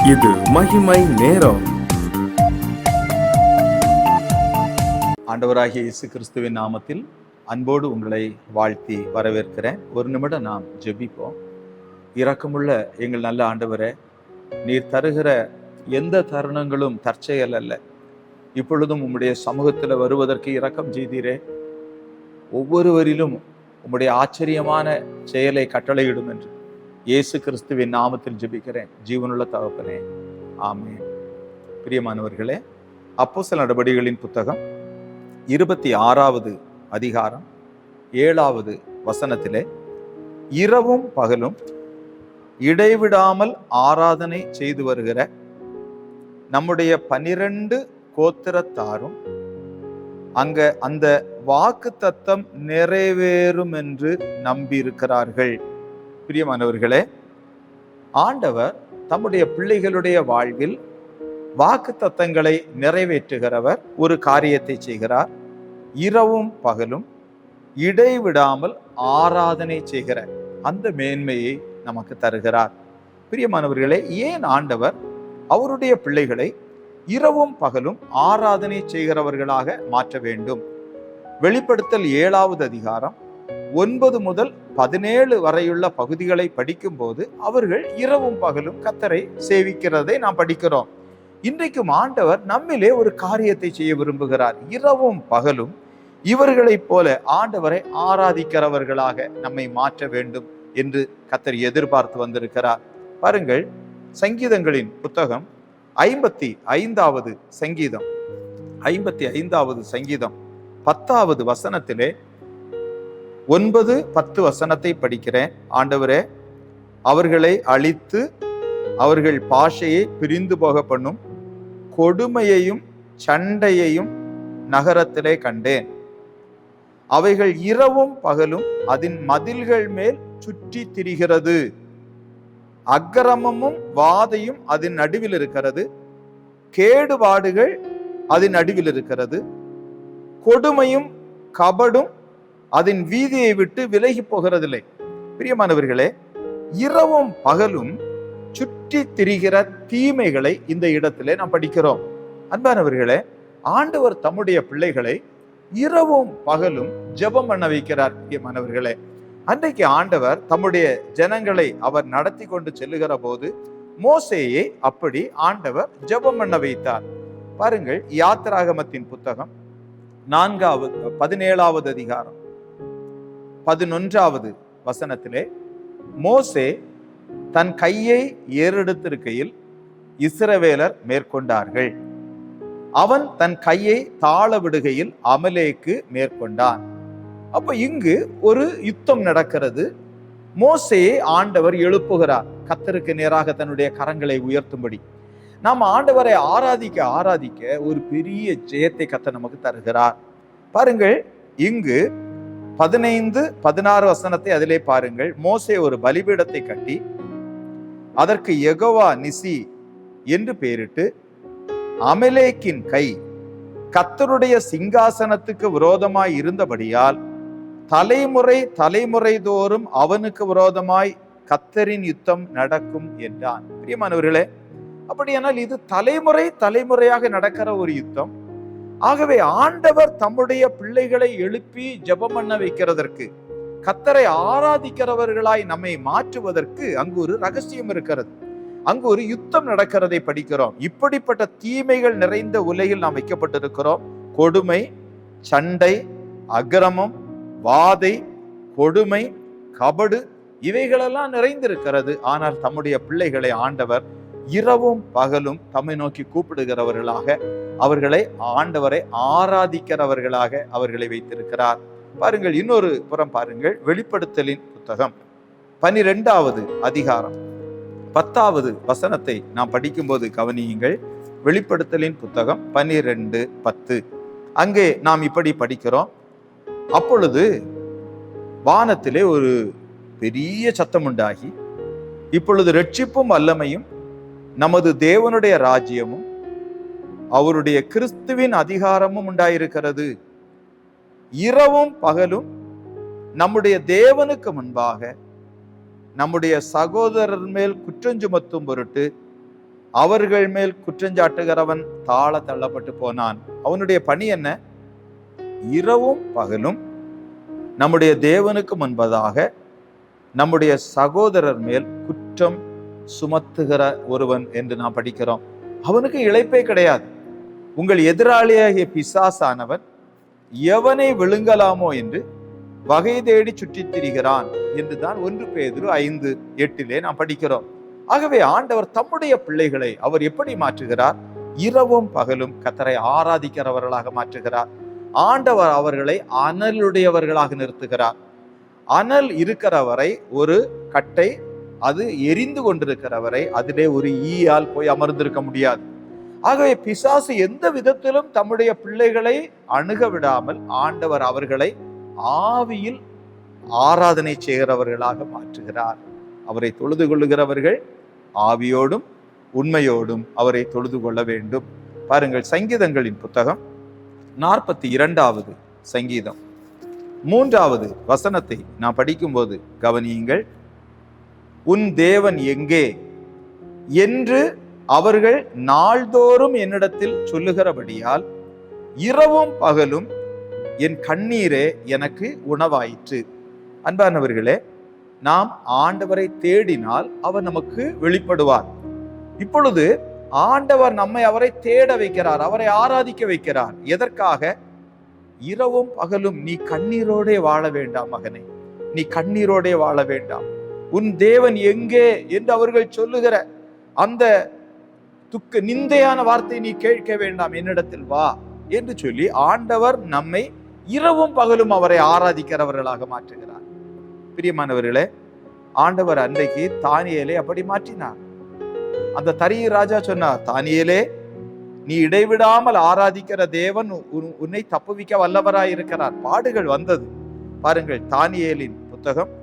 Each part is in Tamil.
இது மகிமை நேரம். ஆண்டவராகிய இயேசு கிறிஸ்துவின் நாமத்தில் அன்போடு உங்களை வாழ்த்தி வரவேற்கிறேன். ஒரு நிமிடம் நாம் ஜெபிப்போம். இரக்கமுள்ள எங்கள் நல்ல ஆண்டவரே, நீர் தருகிற எந்த தருணங்களும் தற்செயல் அல்ல. இப்பொழுதும் உம்முடைய சமூகத்தில் வருவதற்கு இரக்கம் செய்தீரே. ஒவ்வொருவரிலும் உம்முடைய ஆச்சரியமான செயலை கட்டளையிடும் என்று இயேசு கிறிஸ்துவின் நாமத்தில் ஜெபிக்கிறேன், ஜீவனுள்ள தகப்பனே, ஆமென். பிரியமானவர்களே, அப்போஸ்தலர் நடபடிகளின் புத்தகம் 26வது அதிகாரம் 7வது வசனத்திலே, இரவும் பகலும் இடைவிடாமல் ஆராதனை செய்து வருகிற நம்முடைய 12 கோத்திரத்தாரும் அந்த வாக்கு தத்தம் நிறைவேறும் என்று நம்பியிருக்கிறார்கள். பிரியமானவர்களே, ஆண்டவர் தம்முடைய பிள்ளைகளுடைய வாழ்வில் வாக்கு தத்தங்களை நிறைவேற்றுகிறவர். ஒரு காரியத்தை செய்கிறார், இரவும் பகலும் இடைவிடாமல் ஆராதனை செய்கிற அந்த மேன்மையை நமக்கு தருகிறார். பிரியமானவர்களே, ஏன் ஆண்டவர் அவருடைய பிள்ளைகளை இரவும் பகலும் ஆராதனை செய்கிறவர்களாக மாற்ற வேண்டும்? வெளிப்படுத்தல் 7வது அதிகாரம் 9 முதல் 17 வரையுள்ள பகுதிகளை படிக்கும் போது அவர்கள் இரவும் பகலும் கர்த்தரை சேவிக்கிறதை நாம் படிக்கிறோம். இன்றைக்கும் ஆண்டவர் நம்மிலே ஒரு காரியத்தை செய்ய விரும்புகிறார். இரவும் பகலும் இவர்களைப் போல ஆண்டவரை ஆராதிக்கிறவர்களாக நம்மை மாற்ற வேண்டும் என்று கர்த்தர் எதிர்பார்த்து வந்திருக்கிறார். பாருங்கள், சங்கீதங்களின் புத்தகம் 55வது சங்கீதம் 55வது சங்கீதம் 10வது வசனத்திலே 9, 10 வசனத்தை படிக்கிறேன். ஆண்டவரே, அவர்களை அழித்து அவர்கள் பாஷையை பிரிந்து போக பண்ணும் கொடுமையையும் சண்டையையும் நகரத்திலே கண்டேன். அவைகள் இரவும் பகலும் அதன் மதில்கள் மேல் சுற்றி திரிகிறது. அக்கிரமமும் வாதையும் அதன் நடுவில் இருக்கிறது. கேடுபாடுகள் அதன் நடுவில் இருக்கிறது. கொடுமையும் கபடும் அதன் வீதியை விட்டு விலகி போகிறதில்லை. பிரியமானவர்களே, இரவும் பகலும் சுற்றி திரிகிற தீமைகளை இந்த இடத்திலே நாம் படிக்கிறோம். அன்பானவர்களே, ஆண்டவர் தம்முடைய பிள்ளைகளை இரவும் பகலும் ஜெபம் பண்ண வைக்கிறார். பிரியமானவர்களே, அன்றைக்கு ஆண்டவர் தம்முடைய ஜனங்களை அவர் நடத்தி கொண்டு செல்லுகிற போது மோசேயை அப்படி ஆண்டவர் ஜெபம் பண்ண வைத்தார். பாருங்கள், யாத்திராகமத்தின் புத்தகம் 17வது அதிகாரம் 11வது வசனத்திலே, மோசே தன் கையை ஏறெடுத்திருக்கையில் இஸ்ரவேலர் மேற்கொண்டார்கள். அவன் தன் கையை தாழ விடுகையில் அமலேக்கு மேற்கொண்டான். அப்ப இங்கு ஒரு யுத்தம் நடக்கிறது. மோசேயை ஆண்டவர் எழுப்புகிறார், கர்த்தருக்கு நேராக தன்னுடைய கரங்களை உயர்த்தும்படி. நாம் ஆண்டவரை ஆராதிக்க ஆராதிக்க ஒரு பெரிய ஜெயத்தை கர்த்தர் நமக்கு தருகிறார். பாருங்கள், இங்கு 15, 16 வசனத்தை அதிலே பாருங்கள். மோசே ஒரு பலிபீடத்தை கட்டி அதற்கு யெகோவா நிசி என்று பெயரிட்டு, அமலேக்கின் கை கர்த்தருடைய சிங்காசனத்துக்கு விரோதமாய் இருந்தபடியால் தலைமுறை தலைமுறை தோறும் அவனுக்கு விரோதமாய் கர்த்தரின் யுத்தம் நடக்கும் என்றான். பிரியமானவர்களே, அப்படியானால் இது தலைமுறை தலைமுறையாக நடக்கிற ஒரு யுத்தம். ஆகவே ஆண்டவர் தம்முடைய பிள்ளைகளை எழுப்பி ஜெபம் பண்ண வைக்கிறதற்கு, கர்த்தரை ஆராதிக்கிறவர்களாய் நம்மை மாற்றுவதற்கு அங்கு ஒரு ரகசியம் இருக்கிறது. அங்கு ஒரு யுத்தம் நடக்கிறதை படிக்கிறோம். இப்படிப்பட்ட தீமைகள் நிறைந்த உலகில் நாம் வைக்கப்பட்டிருக்கிறோம். கொடுமை, சண்டை, அக்கிரமம், வாதை, கொடுமை, கபடு, இவைகளெல்லாம் நிறைந்திருக்கிறது. ஆனால் தம்முடைய பிள்ளைகளை ஆண்டவர் இரவும் பகலும் தம்மை நோக்கி கூப்பிடுகிறவர்களாக, அவர்களை ஆண்டவரை ஆராதிக்கிறவர்களாக அவர்களை வைத்திருக்கிறார். பாருங்கள், இன்னொரு புறம் பாருங்கள், வெளிப்படுத்தலின் புத்தகம் 12வது அதிகாரம் 10வது வசனத்தை நாம் படிக்கும்போது கவனியுங்கள். வெளிப்படுத்தலின் புத்தகம் 12:10. அங்கே நாம் இப்படி படிக்கிறோம். அப்பொழுது வானத்திலே ஒரு பெரிய சத்தம் உண்டாகி, இப்பொழுது இரட்சிப்பும் வல்லமையும் நமது தேவனுடைய ராஜ்யமும் அவருடைய கிறிஸ்துவின் அதிகாரமும் உண்டாயிருக்கிறது. இரவும் பகலும் நம்முடைய தேவனுக்கு முன்பாக நம்முடைய சகோதரர் மேல் குற்றஞ்சுமத்தும் பொருட்டு அவர்கள் மேல் குற்றஞ்சாட்டுகிறவன் தாழ தள்ளப்பட்டு போனான். அவனுடைய பணி என்ன? இரவும் பகலும் நம்முடைய தேவனுக்கு முன்பதாக நம்முடைய சகோதரர் மேல் குற்றம் சுமத்துகிற ஒருவன் என்று நாம் படிக்கிறோம். அவனுக்கு இளைப்பே கிடையாது. உங்கள் எதிராளியாகிய பிசாசானவன் எவனை விழுங்கலாமோ என்று வகை தேடி சுற்றித் திரிகிறான் என்றுதான் 1 பேதுரு 5:8 நாம் படிக்கிறோம். ஆகவே ஆண்டவர் தம்முடைய பிள்ளைகளை அவர் எப்படி மாற்றுகிறார்? இரவும் பகலும் கர்த்தரை ஆராதிக்கிறவர்களாக மாற்றுகிறார். ஆண்டவர் அவர்களை அனலுடையவர்களாக நிறுத்துகிறார். அனல் இருக்கிறவரை ஒரு கட்டை அது எரிந்து கொண்டிருக்கிறவரை அதிலே ஒரு ஈயால் போய் அமர்ந்திருக்க முடியாது. ஆகவே பிசாசு எந்த விதத்திலும் தம்முடைய பிள்ளைகளை அணுக விடாமல் ஆண்டவர் அவர்களை ஆவியில் ஆராதனை செய்கிறவர்களாக மாற்றுகிறார். அவரை தொழுது கொள்ளுகிறவர்கள் ஆவியோடும் உண்மையோடும் அவரை தொழுது கொள்ள வேண்டும். பாருங்கள், சங்கீதங்களின் புத்தகம் 42வது சங்கீதம் 3வது வசனத்தை நான் படிக்கும்போது கவனியுங்கள். உன் தேவன் எங்கே என்று அவர்கள் நாள்தோறும் என்னிடத்தில் சொல்லுகிறபடியால் இரவும் பகலும் என் கண்ணீரே எனக்கு உணவாயிற்று. அன்பானவர்களே, நாம் ஆண்டவரை தேடினால் அவர் நமக்கு வெளிப்படுவார். இப்பொழுது ஆண்டவர் நம்மை அவரை தேட வைக்கிறார், அவரை ஆராதிக்க வைக்கிறார். எதற்காக? இரவும் பகலும் நீ கண்ணீரோடே வாழ வேண்டாம் மகனே, நீ கண்ணீரோடே வாழ வேண்டாம். உன் தேவன் எங்கே என்று அவர்கள் சொல்லுகிற அந்த துக்க நிந்தையான வார்த்தை நீ கேட்க வேண்டாம், என்னிடத்தில் வா என்று சொல்லி ஆண்டவர் நம்மை இரவும் பகலும் அவரை ஆராதிக்கிறவர்களாக மாற்றுகிறார். பிரியமானவர்களே, ஆண்டவர் அன்றைக்கு தானியேலை அப்படி மாற்றினார். அந்த தரிய ராஜா சொன்னார், தானியேலே, நீ இடைவிடாமல் ஆராதிக்கிற தேவன் உன்னை தப்புவிக்க வல்லவராய் இருக்கிறார். பாடுகள் வந்தது. பாருங்கள், தானியேலின் புத்தகம்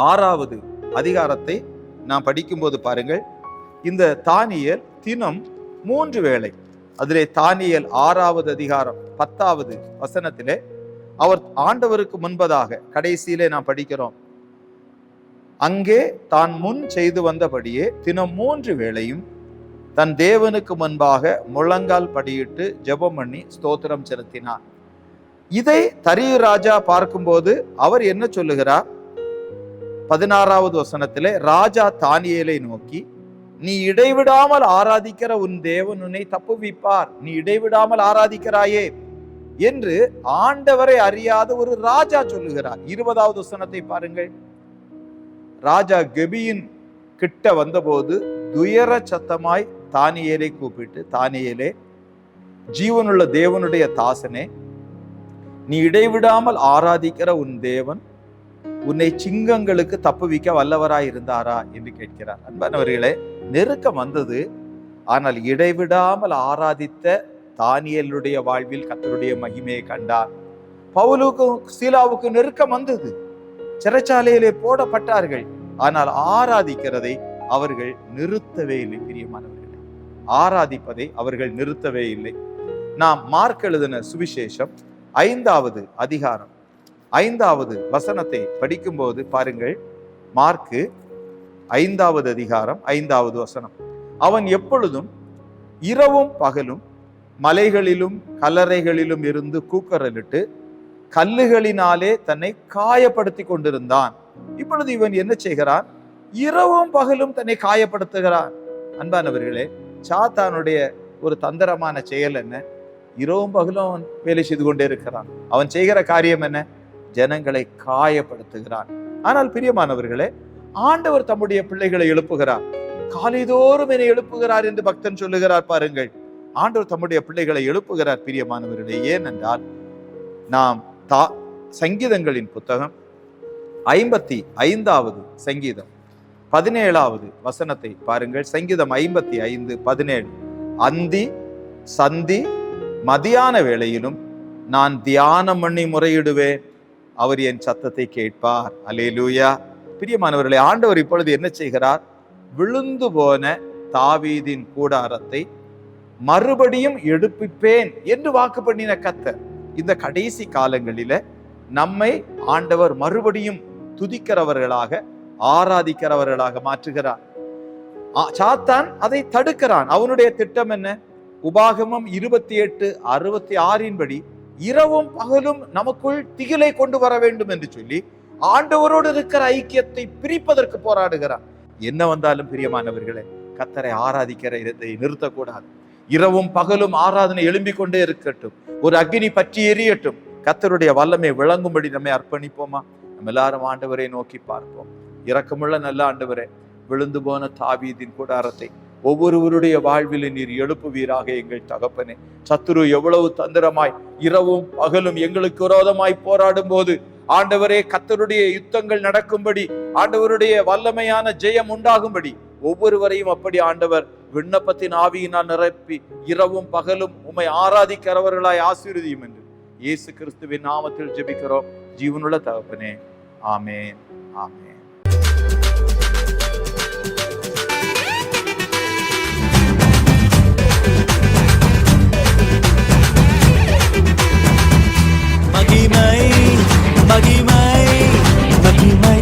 6வது அதிகாரத்தை நாம் படிக்கும்போது பாருங்கள், இந்த தானியேல் தினம் 3 வேளை, அதிலே தானியேல் 6வது அதிகாரம் 10வது வசனத்திலே அவர் ஆண்டவருக்கு முன்பதாக கடைசியிலே நாம் படிக்கிறோம், அங்கே தான் முன் செய்து வந்தபடியே தினம் 3 வேளையும் தன் தேவனுக்கு முன்பாக முழங்கால் படியிட்டு ஜெபம் பண்ணி ஸ்தோத்திரம் செலுத்தினார். இதை தரியு ராஜா பார்க்கும்போது அவர் என்ன சொல்லுகிறார்? 16வது வசனத்திலே ராஜா தானியேலை நோக்கி, நீ இடைவிடாமல் ஆராதிக்கிற உன் தேவன் உன்னை தப்புவிப்பார், நீ இடைவிடாமல் ஆராதிக்கிறாயே என்று ஆண்டவரை அறியாத ஒரு ராஜா சொல்லுகிறார். 20வது வசனத்தை பாருங்கள். ராஜா கெபியின் கிட்ட வந்தபோது துயர சத்தமாய் தானியேலை கூப்பிட்டு, தானியேலே, ஜீவனுள்ள தேவனுடைய தாசனே, நீ இடைவிடாமல் ஆராதிக்கிற உன் தேவன் உன்னை சிங்கங்களுக்கு தப்புவிக்க வல்லவராய் இருந்தாரா என்று கேட்கிறார். அன்பானவர்களே, நெருக்கம் வந்தது. ஆனால் இடைவிடாமல் ஆராதித்த தானியேலுடைய வாழ்வில் கர்த்தருடைய மகிமையை கண்டார். பவுலுக்கும் சீலாவுக்கு நெருக்கம் வந்தது. சிறைச்சாலையிலே போடப்பட்டார்கள். ஆனால் ஆராதிக்கிறதை அவர்கள் நிறுத்தவே இல்லை. பிரியமானவர்களே, ஆராதிப்பதை அவர்கள் நிறுத்தவே இல்லை. நாம் மார்க் எழுதின சுவிசேஷம் 5வது அதிகாரம் 5வது வசனத்தை படிக்கும்போது பாருங்கள், மார்க்கு 5வது அதிகாரம் 5வது வசனம். அவன் எப்பொழுதும் இரவும் பகலும் மலைகளிலும் கல்லறைகளிலும் இருந்து கூக்குரலிட்டு கல்லுகளினாலே தன்னை காயப்படுத்தி கொண்டிருந்தான். இப்பொழுது இவன் என்ன செய்கிறான்? இரவும் பகலும் தன்னை காயப்படுத்துகிறான். அன்பானவர்களே, சாத்தானுடைய ஒரு தந்திரமான செயல் என்ன? இரவும் பகலும் அவன் வேலை செய்து கொண்டே இருக்கிறான். அவன் செய்கிற காரியம் என்ன? ஜனங்களை காயப்படுத்துகிறான். ஆனால் பிரியமானவர்களே, ஆண்டவர் தம்முடைய பிள்ளைகளை எழுப்புகிறார். காலைதோறும் என்னை எழுப்புகிறார் என்று பக்தன் சொல்லுகிறார். பாருங்கள், ஆண்டவர் தம்முடைய பிள்ளைகளை எழுப்புகிறார். பிரியமானவர்களே, ஏனென்றால் நாம் சங்கீதங்களின் புத்தகம் 55வது சங்கீதம் 17வது வசனத்தை பாருங்கள். சங்கீதம் 55:17. அந்தி சந்தி மதியான வேளையிலும் நான் தியானம் பண்ணி முறையிடுவேன், அவர் என் சத்தத்தை கேட்பார். அல்லேலூயா. பிரியமானவர்களே, ஆண்டவர் இப்பொழுது என்ன செய்கிறார்? விழுந்து போன தாவீதின் கூடாரத்தை மறுபடியும் எடுப்பிப்பேன் என்று வாக்கு பண்ணின கர்த்தர் இந்த கடைசி காலங்களில நம்மை ஆண்டவர் மறுபடியும் துதிக்கிறவர்களாக, ஆராதிக்கிறவர்களாக மாற்றுகிறார். சாத்தான் அதை தடுக்கிறான். அவனுடைய திட்டம் என்ன? உபாகமம் 28:66 படி இரவும் பகலும் நமக்குள் திகிலை கொண்டு வர வேண்டும் என்று சொல்லி ஆண்டவரோடு இருக்கிற ஐக்கியத்தை பிரிப்பதற்கு போராடுகிறான். என்ன வந்தாலும் பிரியமானவர்களே, கர்த்தரை ஆராதிக்கிற இதை நிறுத்தக்கூடாது. இரவும் பகலும் ஆராதனை எழும்பிக் கொண்டே இருக்கட்டும். ஒரு அக்கினி பற்றி எரியட்டும். கர்த்தருடைய வல்லமை விளங்கும்படி நம்மை அர்ப்பணிப்போமா? நம்ம எல்லாரும் ஆண்டவரை நோக்கி பார்ப்போம். இரக்கமுள்ள நல்ல ஆண்டவரே, விழுந்து போன தாவீதின் கூடாரத்தை ஒவ்வொருவருடைய வாழ்வில் நீர் எழுப்புவீராக. எங்கள் தகப்பனே, சத்துரு எவ்வளவு தந்திரமாய் இரவும் பகலும் எங்களுக்கு விரோதமாய் போராடும் போது ஆண்டவரே, கர்த்தருடைய யுத்தங்கள் நடக்கும்படி, ஆண்டவருடைய வல்லமையான ஜெயம் உண்டாகும்படி ஒவ்வொருவரையும் அப்படி ஆண்டவர் விண்ணப்பத்தின் ஆவியினால் நிரப்பி இரவும் பகலும் உம்மை ஆராதிக்கிறவர்களாய் ஆசீர்வதியும் என்று இயேசு கிறிஸ்துவின் நாமத்தில் ஜெபிக்கிறோம் ஜீவனுள்ள தகப்பனே. ஆமென், ஆமென். மகிமை மகிமை மகிமை